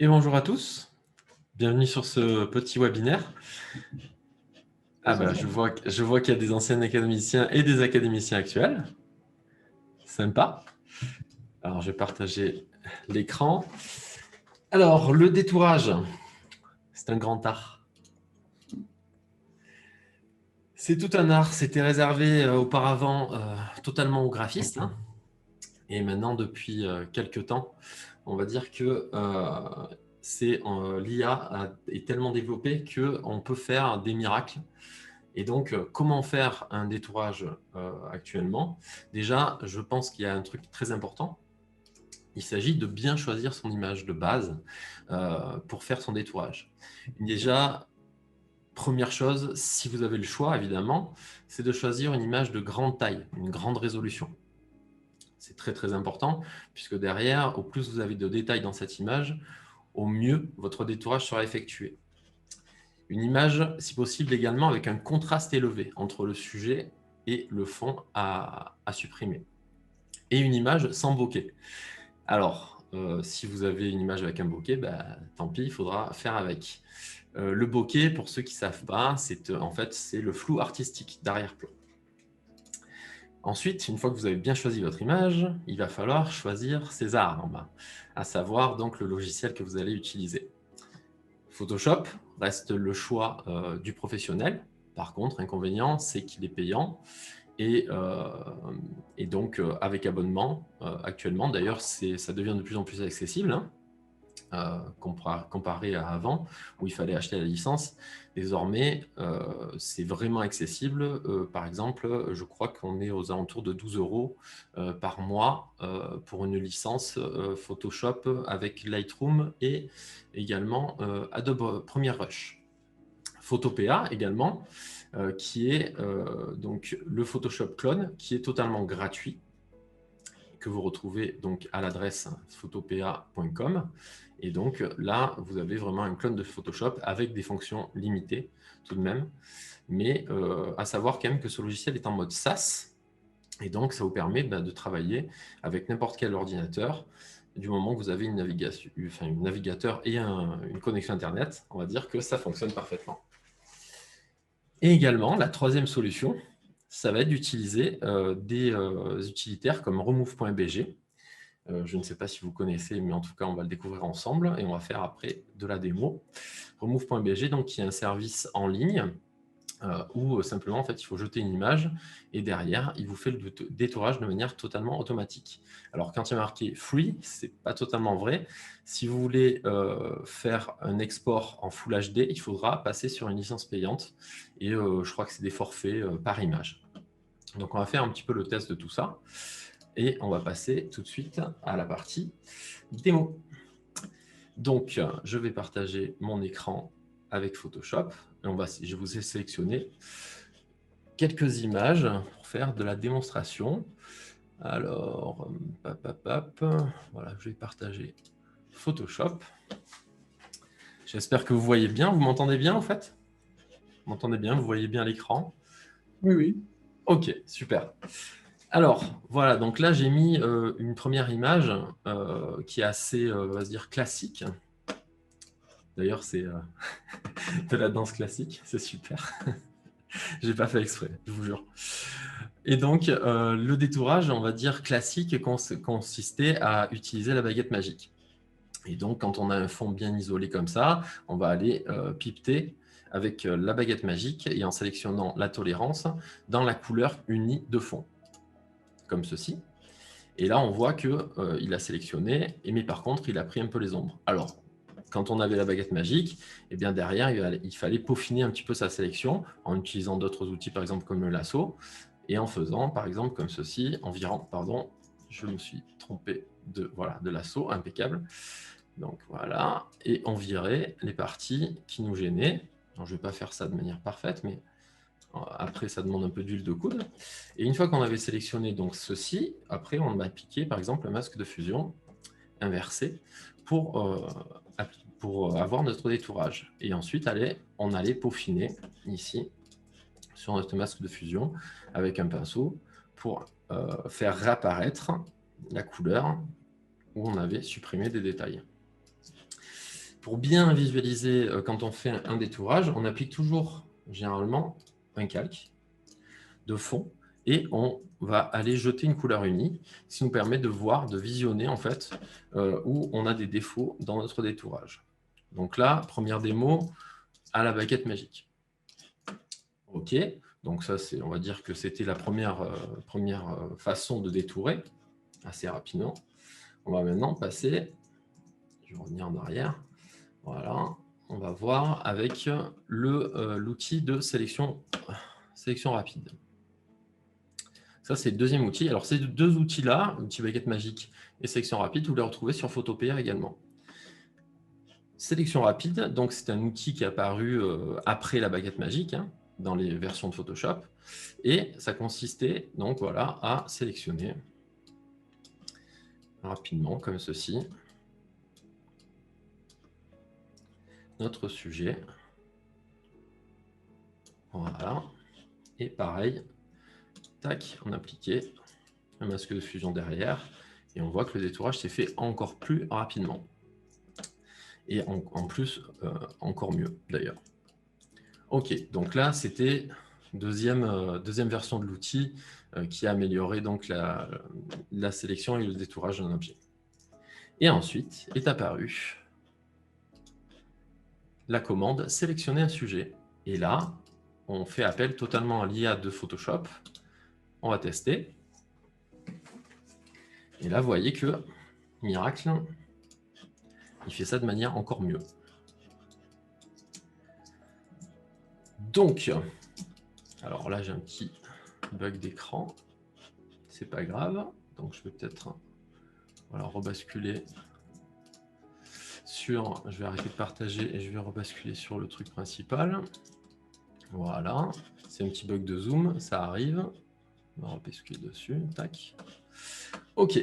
Et bonjour à tous, bienvenue sur ce petit webinaire. Ah bah, je vois qu'il y a des anciens académiciens et des académiciens actuels. Sympa. Alors, je vais partager l'écran. Alors, le détourage, c'est un grand art. C'est tout un art. C'était réservé auparavant totalement aux graphistes. Et maintenant, depuis quelques temps, on va dire que l'IA est tellement développée qu'on peut faire des miracles. Et donc, comment faire un détourage actuellement? Déjà, je pense qu'il y a un truc très important. Il s'agit de bien choisir son image de base pour faire son détourage. Déjà, première chose, si vous avez le choix, évidemment, c'est de choisir une image de grande taille, une grande résolution. C'est très, très important, puisque derrière, au plus vous avez de détails dans cette image, au mieux votre détourage sera effectué. Une image, si possible, également avec un contraste élevé entre le sujet et le fond à supprimer. Et une image sans bokeh. Alors, si vous avez une image avec un bokeh, tant pis, il faudra faire avec. Le bokeh, pour ceux qui ne savent pas, en fait, c'est le flou artistique d'arrière-plan. Ensuite, une fois que vous avez bien choisi votre image, il va falloir choisir ses armes, à savoir donc le logiciel que vous allez utiliser. Photoshop reste le choix du professionnel. Par contre, inconvénient, c'est qu'il est payant et donc avec abonnement actuellement. D'ailleurs, ça devient de plus en plus accessible comparé à avant où il fallait acheter la licence. Désormais, c'est vraiment accessible. Par exemple, je crois qu'on est aux alentours de 12 € par mois pour une licence Photoshop avec Lightroom et également Adobe Premiere Rush. Photopea également, qui est donc le Photoshop clone, qui est totalement gratuit, que vous retrouvez donc à l'adresse photopea.com. Et donc là, vous avez vraiment un clone de Photoshop avec des fonctions limitées tout de même. Mais à savoir quand même que ce logiciel est en mode SaaS. Et donc, ça vous permet de travailler avec n'importe quel ordinateur. Du moment que vous avez un navigateur et une connexion Internet, on va dire que ça fonctionne parfaitement. Et également, la troisième solution, ça va être d'utiliser des utilitaires comme remove.bg. Je ne sais pas si vous connaissez, mais en tout cas, on va le découvrir ensemble et on va faire après de la démo. Remove.bg, donc, qui est un service en ligne où simplement, en fait, il faut jeter une image et derrière, il vous fait le détourage de manière totalement automatique. Alors, quand il y a marqué « free », ce n'est pas totalement vrai. Si vous voulez faire un export en Full HD, il faudra passer sur une licence payante et je crois que c'est des forfaits par image. Donc, on va faire un petit peu le test de tout ça et on va passer tout de suite à la partie démo. Donc, je vais partager mon écran avec Photoshop. Et je vous ai sélectionné quelques images pour faire de la démonstration. Alors, voilà, je vais partager Photoshop. J'espère que vous voyez bien. Vous m'entendez bien, en fait? Vous m'entendez bien? Vous voyez bien l'écran? Oui, oui. Ok, super. Alors, voilà, donc là, j'ai mis une première image qui est assez, on va se dire, classique. D'ailleurs, c'est de la danse classique, c'est super. J'ai pas fait exprès, je vous jure. Et donc, le détourage, on va dire classique, consistait à utiliser la baguette magique. Et donc, quand on a un fond bien isolé comme ça, on va aller pipeter avec la baguette magique et en sélectionnant la tolérance dans la couleur unie de fond, comme ceci. Et là, on voit qu'il a sélectionné, mais par contre, il a pris un peu les ombres. Alors, quand on avait la baguette magique, eh bien derrière, il fallait peaufiner un petit peu sa sélection en utilisant d'autres outils, par exemple comme le lasso, et en faisant, par exemple, comme ceci, pardon, je me suis trompé de lasso, impeccable. Donc voilà, et on virait les parties qui nous gênaient. Alors, je ne vais pas faire ça de manière parfaite, mais après, ça demande un peu d'huile de coude. Et une fois qu'on avait sélectionné donc ceci, après, on a appliqué, par exemple, un masque de fusion inversé pour avoir notre détourage. Et ensuite, on allait peaufiner ici sur notre masque de fusion avec un pinceau pour faire réapparaître la couleur où on avait supprimé des détails. Pour bien visualiser quand on fait un détourage, on applique toujours généralement un calque de fond et on va aller jeter une couleur unie, ce qui nous permet de voir, de visionner en fait où on a des défauts dans notre détourage. Donc là, première démo à la baguette magique. OK, donc ça, on va dire que c'était la première façon de détourer assez rapidement. On va maintenant passer, je vais revenir en arrière, voilà, on va voir avec l'outil de sélection rapide. Ça, c'est le deuxième outil. Alors, ces deux outils-là, l'outil baguette magique et sélection rapide, vous les retrouvez sur Photopea également. Sélection rapide, donc c'est un outil qui est apparu après la baguette magique, hein, dans les versions de Photoshop. Et ça consistait donc voilà, à sélectionner rapidement, comme ceci, notre sujet. Voilà. Et pareil, tac, on appliquait un masque de fusion derrière. Et on voit que le détourage s'est fait encore plus rapidement. Et en plus, encore mieux d'ailleurs. OK, donc là, c'était deuxième version de l'outil qui a amélioré donc la sélection et le détourage d'un objet. Et ensuite est apparue la commande « Sélectionner un sujet ». Et là, on fait appel totalement à l'IA de Photoshop. On va tester. Et là, vous voyez que, miracle, il fait ça de manière encore mieux. Donc, alors là, j'ai un petit bug d'écran. C'est pas grave. Donc, je vais peut-être rebasculer sur... Je vais arrêter de partager et je vais rebasculer sur le truc principal. Voilà. C'est un petit bug de zoom. Ça arrive. On va rebasculer dessus. Tac. OK.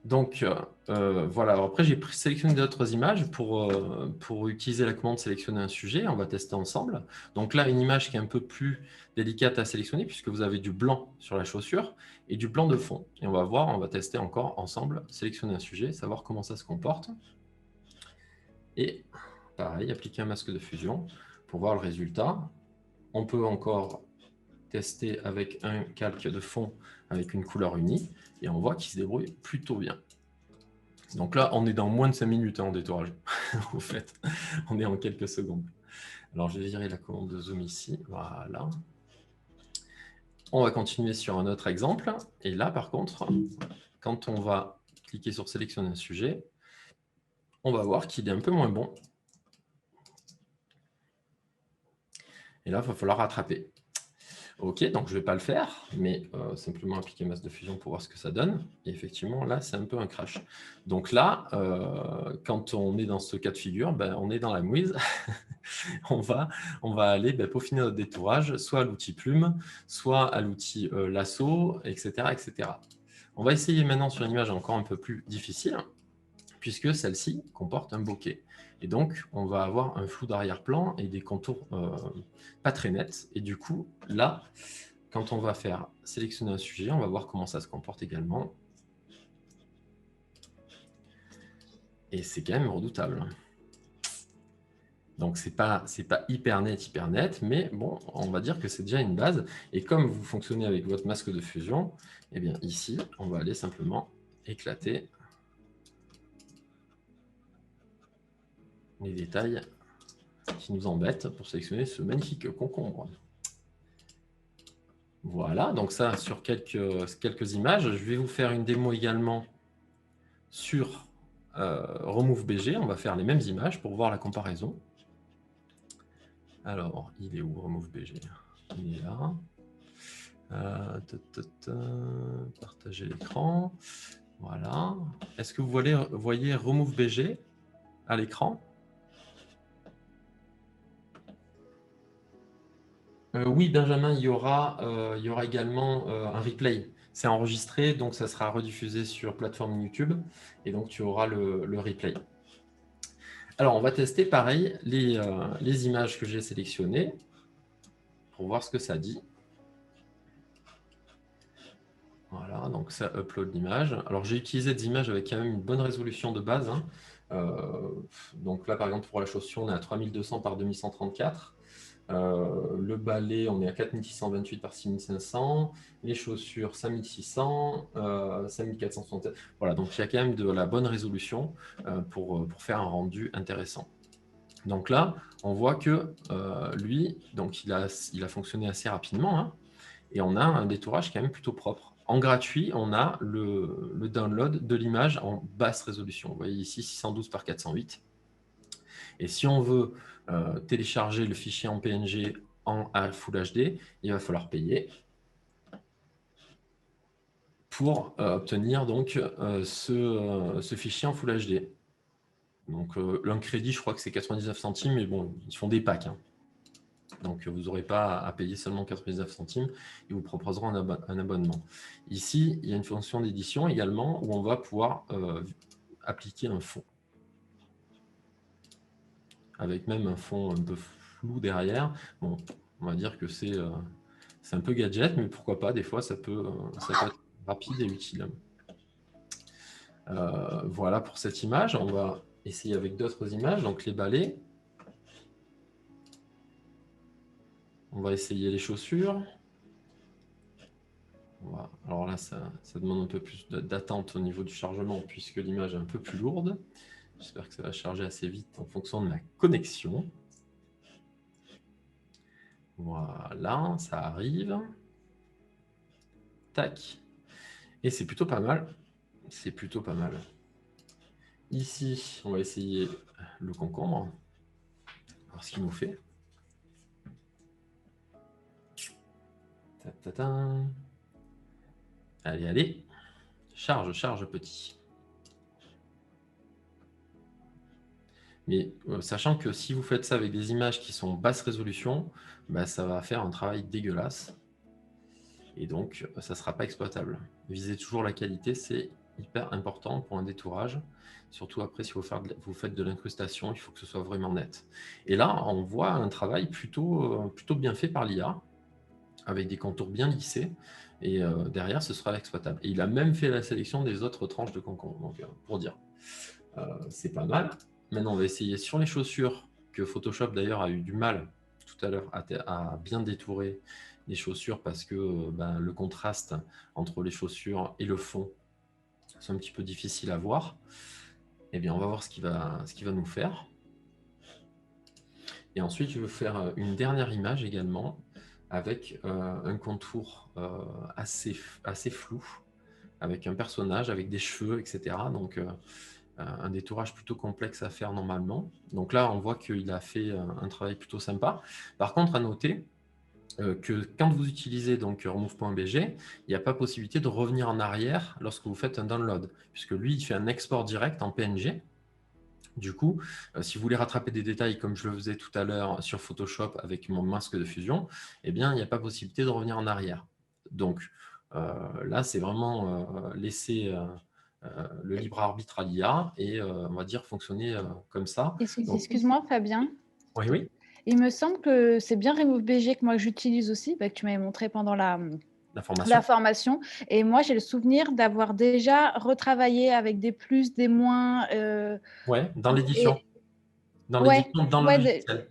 Donc, voilà. Alors, après, j'ai sélectionné d'autres images pour utiliser la commande « Sélectionner un sujet ». On va tester ensemble. Donc là, une image qui est un peu plus délicate à sélectionner puisque vous avez du blanc sur la chaussure et du blanc de fond. Et on va voir, on va tester encore ensemble, sélectionner un sujet, savoir comment ça se comporte. Et pareil, appliquer un masque de fusion pour voir le résultat. On peut encore tester avec un calque de fond avec une couleur unie et on voit qu'il se débrouille plutôt bien. Donc là, on est dans moins de 5 minutes en détourage. En fait, on est en quelques secondes. Alors, je vais virer la commande de zoom ici. Voilà. On va continuer sur un autre exemple. Et là, par contre, quand on va cliquer sur sélectionner un sujet, on va voir qu'il est un peu moins bon. Et là, il va falloir rattraper. OK, donc je ne vais pas le faire, mais simplement appliquer masque de fusion pour voir ce que ça donne. Et effectivement, là, c'est un peu un crash. Donc là, quand on est dans ce cas de figure, on est dans la mouise. on va aller peaufiner notre détourage, soit à l'outil plume, soit à l'outil lasso, etc., etc. On va essayer maintenant sur une image encore un peu plus difficile, puisque celle-ci comporte un bokeh. Et donc, on va avoir un flou d'arrière-plan et des contours pas très nets. Et du coup, là, quand on va faire sélectionner un sujet, on va voir comment ça se comporte également. Et c'est quand même redoutable. Donc, c'est pas hyper net, mais bon, on va dire que c'est déjà une base. Et comme vous fonctionnez avec votre masque de fusion, eh bien ici, on va aller simplement éclater les détails qui nous embêtent pour sélectionner ce magnifique concombre. Voilà, donc ça sur quelques images. Je vais vous faire une démo également sur Remove BG. On va faire les mêmes images pour voir la comparaison. Alors, il est où Remove BG? Il est là. Partager l'écran. Voilà. Est-ce que vous voyez Remove BG à l'écran? Oui, Benjamin, il y aura également un replay. C'est enregistré, donc ça sera rediffusé sur plateforme YouTube, et donc tu auras le replay. Alors, on va tester, pareil, les images que j'ai sélectionnées pour voir ce que ça dit. Voilà, donc ça upload l'image. Alors, j'ai utilisé des images avec quand même une bonne résolution de base, hein, Donc là, par exemple, pour la chaussure, on est à 3200 par 2134. Le balai, on est à 4628 par 6500. Les chaussures, 5600, 5467. Voilà, donc il y a quand même de la bonne résolution pour faire un rendu intéressant. Donc là, on voit que lui, donc il a fonctionné assez rapidement, hein, et on a un détourage quand même plutôt propre. En gratuit, on a le download de l'image en basse résolution. Vous voyez ici 612 par 408. Et si on veut télécharger le fichier en PNG en Full HD, il va falloir payer pour obtenir donc ce fichier en Full HD. Donc un crédit, je crois que c'est 99 centimes, mais bon, ils font des packs, hein. Donc, vous n'aurez pas à payer seulement 99 centimes, ils vous proposeront un abonnement. Ici, il y a une fonction d'édition également où on va pouvoir appliquer un fond. Avec même un fond un peu flou derrière. Bon, on va dire que c'est un peu gadget, mais pourquoi pas, des fois, ça peut être rapide et utile. Voilà pour cette image. On va essayer avec d'autres images, donc les balais. On va essayer les chaussures. Alors là, ça demande un peu plus d'attente au niveau du chargement puisque l'image est un peu plus lourde. J'espère que ça va charger assez vite en fonction de la connexion. Voilà, ça arrive. Tac. Et c'est plutôt pas mal. C'est plutôt pas mal. Ici, on va essayer le concombre. Voir ce qu'il nous fait. Allez, allez. Charge, charge, petit. Mais sachant que si vous faites ça avec des images qui sont basse résolution, bah, ça va faire un travail dégueulasse. Et donc, ça ne sera pas exploitable. Visez toujours la qualité, c'est hyper important pour un détourage. Surtout après, si vous faites de l'incrustation, il faut que ce soit vraiment net. Et là, on voit un travail plutôt bien fait par l'IA, avec des contours bien lissés. Et derrière, ce sera exploitable. Et il a même fait la sélection des autres tranches de concombre. Donc, pour dire, c'est pas mal. Maintenant, on va essayer sur les chaussures, que Photoshop d'ailleurs a eu du mal tout à l'heure à bien détourer les chaussures parce que le contraste entre les chaussures et le fond, c'est un petit peu difficile à voir. Eh bien, on va voir ce qu'il va nous faire. Et ensuite, je vais faire une dernière image également avec un contour assez flou, avec un personnage, avec des cheveux, etc. Donc, un détourage plutôt complexe à faire normalement. Donc là, on voit qu'il a fait un travail plutôt sympa. Par contre, à noter que quand vous utilisez donc remove.bg, il n'y a pas possibilité de revenir en arrière lorsque vous faites un download, puisque lui, il fait un export direct en PNG. Du coup, si vous voulez rattraper des détails comme je le faisais tout à l'heure sur Photoshop avec mon masque de fusion, eh bien, il n'y a pas possibilité de revenir en arrière. Donc là, c'est vraiment laisser le libre arbitre à l'IA et on va dire fonctionner comme ça. Excuse-moi, Fabien. Oui, oui. Il me semble que c'est bien remove.bg que moi j'utilise aussi, que tu m'avais montré pendant la formation. Et moi, j'ai le souvenir d'avoir déjà retravaillé avec des plus, des moins. Ouais, dans l'édition. Dans l'édition, dans le logiciel.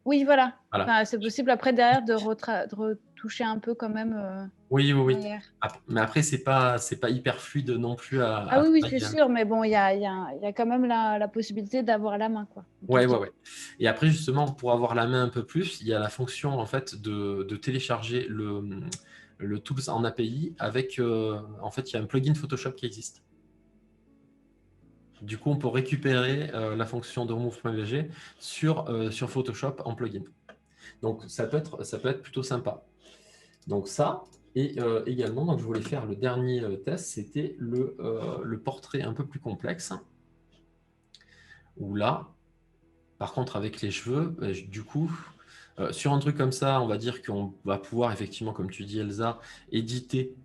Oui, voilà. Enfin, c'est possible après derrière de retoucher un peu quand même. Oui, oui, oui. Mais après, c'est pas hyper fluide non plus Ah oui, c'est sûr, mais bon, il y a quand même la possibilité d'avoir la main, quoi. Ouais. Et après, justement, pour avoir la main un peu plus, il y a la fonction en fait de télécharger le Tools en API avec, en fait, il y a un plugin Photoshop qui existe. Du coup, on peut récupérer la fonction de remove.bg sur Photoshop en plugin. Donc, ça peut être plutôt sympa. Donc ça, et également, donc, je voulais faire le dernier test, c'était le portrait un peu plus complexe, où là, par contre, avec les cheveux, du coup, sur un truc comme ça, on va dire qu'on va pouvoir effectivement, comme tu dis Elsa, éditer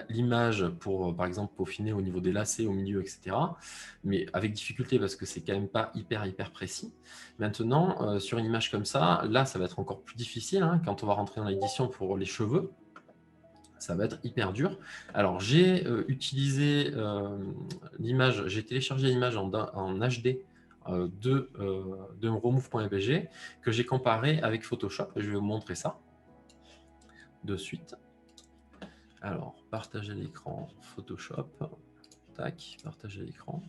l'image pour, par exemple, peaufiner au niveau des lacets, au milieu, etc. Mais avec difficulté parce que c'est quand même pas hyper précis. Maintenant, sur une image comme ça, là, ça va être encore plus difficile hein, quand on va rentrer dans l'édition pour les cheveux. ça va être hyper dur. Alors, j'ai utilisé l'image, j'ai téléchargé l'image en HD de remove.bg que j'ai comparé avec Photoshop. Je vais vous montrer ça de suite. Alors, partager l'écran, Photoshop, tac, partager l'écran.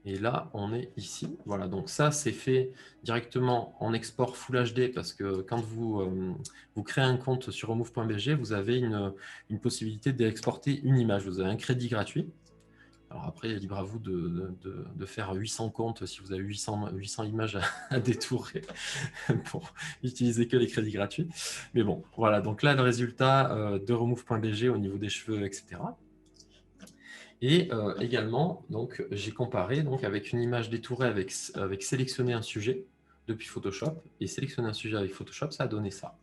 Et là, on est ici. Voilà, donc ça, c'est fait directement en export Full HD parce que quand vous créez un compte sur remove.bg, vous avez une possibilité d'exporter une image. Vous avez un crédit gratuit. Alors après, libre à vous de faire 800 comptes si vous avez 800 images à détourer pour utiliser que les crédits gratuits. Mais bon, voilà. Donc là, le résultat de remove.bg au niveau des cheveux, etc. Et également, j'ai comparé avec une image détourée avec sélectionner un sujet depuis Photoshop. Et sélectionner un sujet avec Photoshop, ça a donné ça.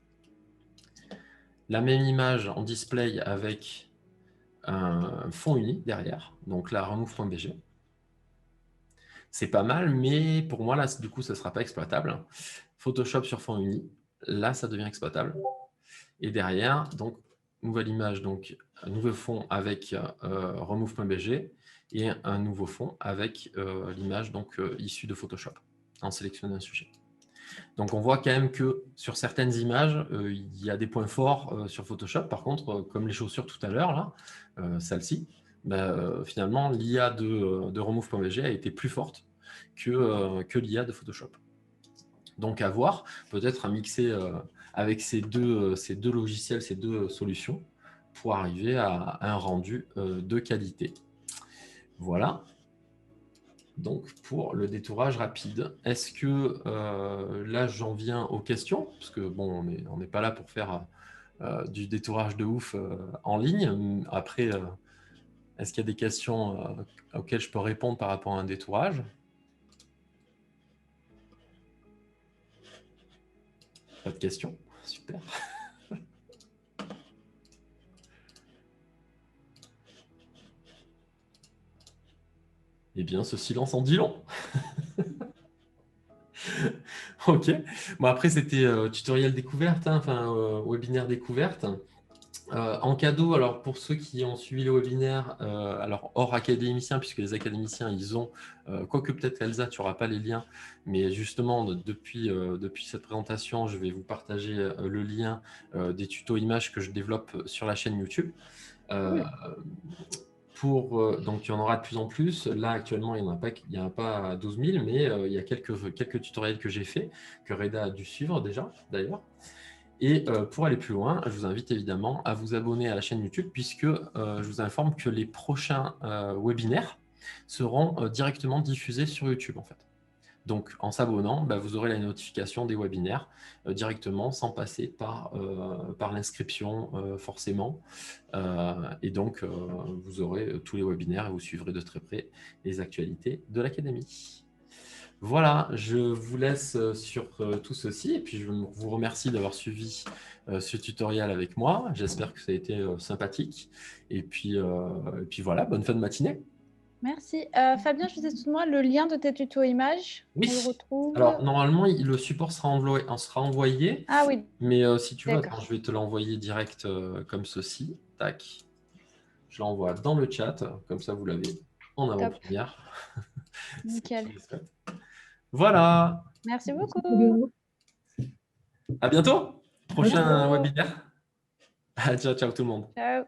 La même image en display avec un fond uni derrière. Donc là, remove.bg. C'est pas mal, mais pour moi, là, du coup, ça ne sera pas exploitable. Photoshop sur fond uni, là, ça devient exploitable. Et derrière, donc, nouvelle image, donc un nouveau fond avec remove.bg et un nouveau fond avec l'image issue de Photoshop en sélectionnant un sujet. Donc, on voit quand même que sur certaines images, il y a des points forts sur Photoshop. Par contre, comme les chaussures tout à l'heure, là, celle-ci, finalement, l'IA de remove.bg a été plus forte que l'IA de Photoshop. Donc, à voir, peut-être à mixer avec ces deux logiciels, ces deux solutions, pour arriver à un rendu de qualité. Voilà. Donc, pour le détourage rapide, est-ce que là, j'en viens aux questions? Parce que, bon, on n'est pas là pour faire du détourage de ouf en ligne. Après, est-ce qu'il y a des questions auxquelles je peux répondre par rapport à un détourage? Pas de questions? Super. Eh bien, ce silence en dit long. Ok. Bon, après, c'était tutoriel découverte, hein, enfin, webinaire découverte. En cadeau, alors pour ceux qui ont suivi le webinaire, alors hors académiciens, puisque les académiciens, ils ont, quoique peut-être Elsa, tu n'auras pas les liens, mais justement, depuis cette présentation, je vais vous partager le lien des tutos images que je développe sur la chaîne YouTube. Donc, il y en aura de plus en plus. Là, actuellement, il n'y en a pas 12 000, mais il y a quelques tutoriels que j'ai faits, que Reda a dû suivre déjà, d'ailleurs. Et pour aller plus loin, je vous invite évidemment à vous abonner à la chaîne YouTube, puisque je vous informe que les prochains webinaires seront directement diffusés sur YouTube, en fait. Donc, en s'abonnant, vous aurez la notification des webinaires directement, sans passer par l'inscription forcément. Et donc, vous aurez tous les webinaires et vous suivrez de très près les actualités de l'Académie. Voilà, je vous laisse sur tout ceci. Et puis, je vous remercie d'avoir suivi ce tutoriel avec moi. J'espère que ça a été sympathique. Et puis voilà, bonne fin de matinée. Merci. Fabien, je disais, moi le lien de tes tutos images, Oui. on le retrouve. Alors, normalement, le support sera envoyé. Ah oui. Mais si tu veux, attends, je vais te l'envoyer direct comme ceci. Tac. Je l'envoie dans le chat. Comme ça, vous l'avez en avant-première. Nickel. Voilà. Merci beaucoup. À bientôt. Prochain webinaire. Ciao, ciao tout le monde. Ciao.